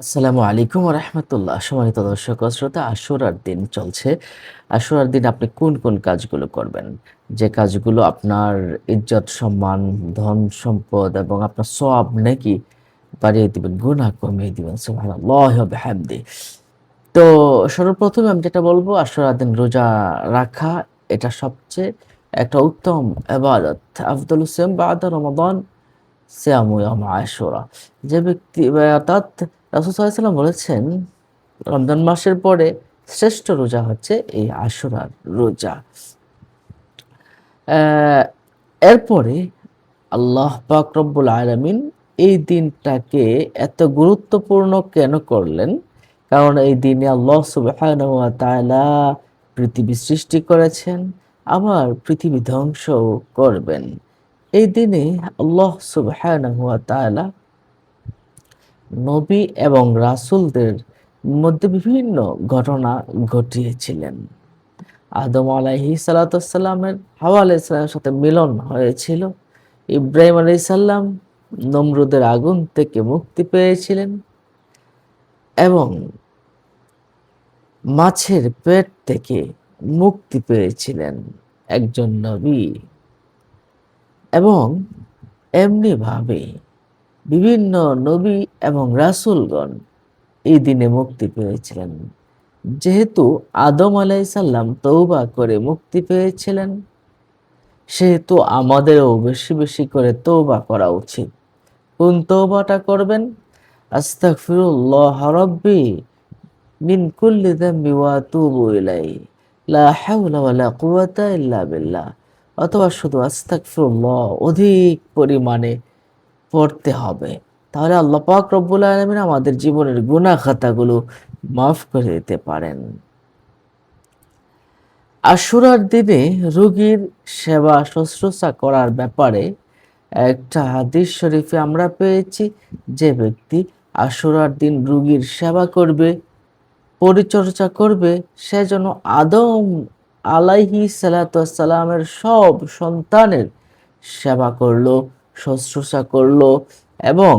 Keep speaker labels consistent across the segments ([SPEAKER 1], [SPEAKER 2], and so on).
[SPEAKER 1] আসসালামু আলাইকুম ওয়া রাহমাতুল্লাহ। সম্মানিত দর্শক ও শ্রোতা, আশুরার দিন চলছে। আশুরার দিন আপনি কোন, কোন কাজগুলো করবেন? যে কাজগুলো আপনার ইজ্জত, সম্মান, ধন, সম্পদ এবং আপনার সওয়াব, নেকি বাড়িয়ে দিবেন, গুনাহ কমিয়ে দিবেন। সুবহানাল্লাহি ওয়া বিহামদিহি। তো সর্বপ্রথম আমি যেটা বলব, আশুরার দিন রোজা রাখা এটা সবচেয়ে একটা উত্তম ইবাদত। আফদালুস সিয়াম বা'দা রমাদান সিয়ামু ইয়াউম আশুরা। যে ব্যক্তি অর্থাৎ রাসূল সাল্লাল্লাহু আলাইহি ওয়াসাল্লাম বলেছেন, রমজান মাসের পরে শ্রেষ্ঠ রোজা হচ্ছে এই আশুরার রোজা। অ্যা এরপরে আল্লাহ পাক রব্বুল আলামিন এই দিনটাকে এত গুরুত্বপূর্ণ কেন করলেন? কারণ এই দিনে আল্লাহ সুবহানাহু ওয়া তাআলা পৃথিবী সৃষ্টি করেছেন, আবার পৃথিবী ধ্বংসও করবেন। এই দিনে আল্লাহ সুবহানাহু ওয়া তাআলা নবী এবং রাসূলদের মধ্যে বিভিন্ন ঘটনা ঘটিয়েছিলেন। আদম আলাইহিস সালাতু ওয়াস সালামের হাওয়া আলাইহিস সালামের সাথে মিলন হয়েছিল। ইব্রাহিম আলাইহিস সালাম নমরুদের আগুন থেকে মুক্তি পেয়েছিলেন এবং মাছের পেট থেকে মুক্তি পেয়েছিলেন একজন নবী। এবং এমনিভাবে বিভিন্ন নবী এবং রাসূলগণ এই দিনে মুক্তি পেয়েছিলেন। যেহেতু আদম আলাইহিস সালাম তওবা করে মুক্তি পেয়েছিলেন, সেহেতু আমাদেরও বেশি, বেশি করে তওবা করা উচিত। কোন তওবাটা করবেন? আস্তাগফিরুল্লাহ রাব্বি মিন কুল্লি যামবি ওয়া আতুবু ইলাইহি লা হাওলা ওয়া লা কুওয়াতা ইল্লা বিল্লাহ। অথবা শুধু আস্তাগফিরুল্লাহ অধিক পরিমাণে পড়তে হবে। তাহলে আল্লাহ পাক রব্বুল আলামিন আমাদের জীবনের গুনাহ খাতাগুলো মাফ করে দিতে পারেন। আশুরার দিনে রোগীর সেবা শুশ্রূষা করার ব্যাপারে একটা হাদিস শরীফে আমরা পেয়েছি, যে ব্যক্তি আশুরার দিন রোগীর সেবা করবে, পরিচর্যা করবে, সে যেন আদম আলাইহিস সালাতু ওয়াস সালামের সব সন্তানের সেবা করলো, শুশ্রূষা করলো এবং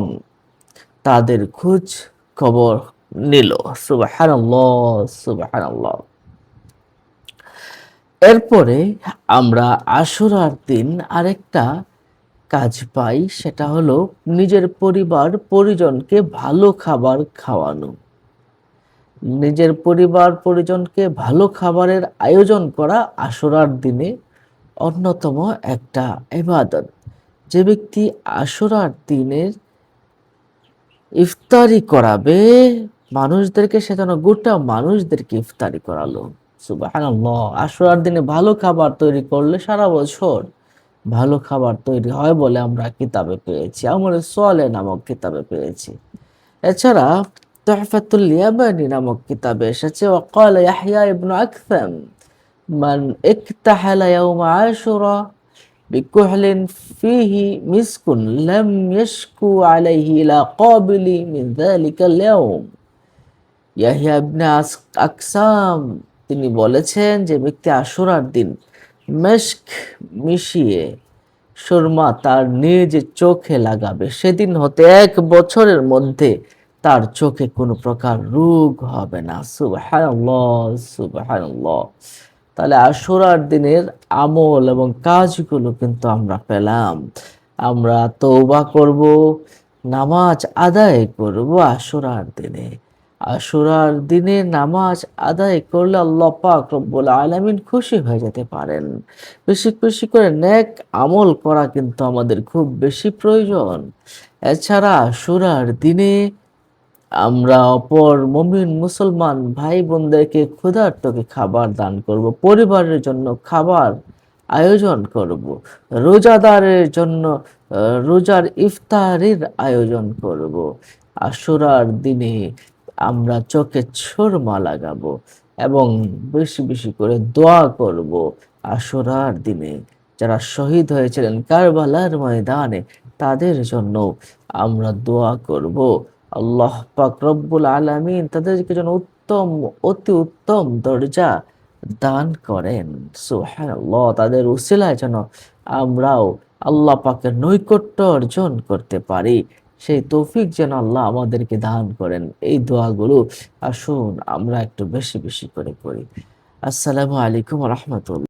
[SPEAKER 1] তাদের খোঁজ খবর নিল। সুবহানাল্লাহ, সুবহানাল্লাহ। এরপরে আমরা আশুরার দিন আরেকটা কাজ পাই, সেটা হলো নিজের পরিবার পরিজনকে ভালো খাবার খাওয়ানো। নিজের পরিবার পরিজনকে ভালো খাবারের আয়োজন করা আশুরার দিনে অন্যতম একটা ইবাদত। যে ব্যক্তি আশুরার দিনের ইফতারি করাবে মানুষদেরকে, সে যেন গোটা মানুষদেরকে ইফতারি করালো। সুবহানাল্লাহ। আশুরার দিনে ভালো খাবার তৈরি করলে সারা বছর ভালো খাবার তৈরি হয় বলে আমরা কিতাবে পেয়েছি, আমলে সোয়ালে নামক কিতাবে পেয়েছি। এছাড়া তুহফাতুল ইয়ামানি নামক কিতাবে এসেছে, ওয়াকাল ইয়াহইয়া ইবনু আকসাম মান ইকতাহালা ইয়াউমা আশুরা বিকুহলিন ফিহি মিসকুন লাম ইয়াশকু আলাইহি ইলা কাবিলি মিন যালিকাল ইয়াউম। ইয়াহইয়া ইবনে আকসাম তিনি বলেছেন, যে ব্যক্তি আশুরার দিন মেশক মিশিয়ে সুরমা তার নিজ চোখে লাগাবে, সেদিন হতে 1 বছরের মধ্যে তার চোখে কোনো প্রকার রোগ হবে না। সুবহানাল্লাহ, সুবহানাল্লাহ। তাহলে আশুরার দিনের আমল এবং কাজগুলো কিন্তু আমরা পেলাম। আমরা তওবা করব, নামাজ আদায় করব আশুরার দিনে। আশুরার দিনে নামাজ আদায় করলে আল্লাহ পাক রব্বুল আলামিন খুশি হয়ে যেতে পারেন। বেশি বেশি করে নেক আমল করা কিন্তু আমাদের খুব বেশি প্রয়োজন। এছাড়া আশুরার দিনে আমরা অপর মুমিন মুসলমান ভাই বোনদেরকে ক্ষুধার্তকে খাবার দান করব, পরিবারের জন্য খাবার আয়োজন করব, রোজাদারের জন্য রোজার ইফতারের আয়োজন করব। আশুরার দিনে আমরা চোখে সুরমা লাগাবো এবং বেশি বেশি করে দোয়া করব। আশুরার দিনে যারা শহীদ হয়েছিলেন কারবালার ময়দানে, তাদের জন্য আমরা দোয়া করব। আল্লাহ পাক রব্বুল আলামিন তাদেরকে যেন উত্তম, অতি উত্তম দরজা দান করেন। সুবহানাল্লাহ। তাদের উসিলায় যেন আমরাও আল্লাহ পাকের নৈকট্য অর্জন করতে পারি। সেই তৌফিক যেন আল্লাহ আমাদেরকে দান করেন। এই দোয়াগুলো আসুন আমরা একটু বেশি বেশি করে পড়ি। আসসালামু আলাইকুম ওয়া রাহমাতুল্লাহ।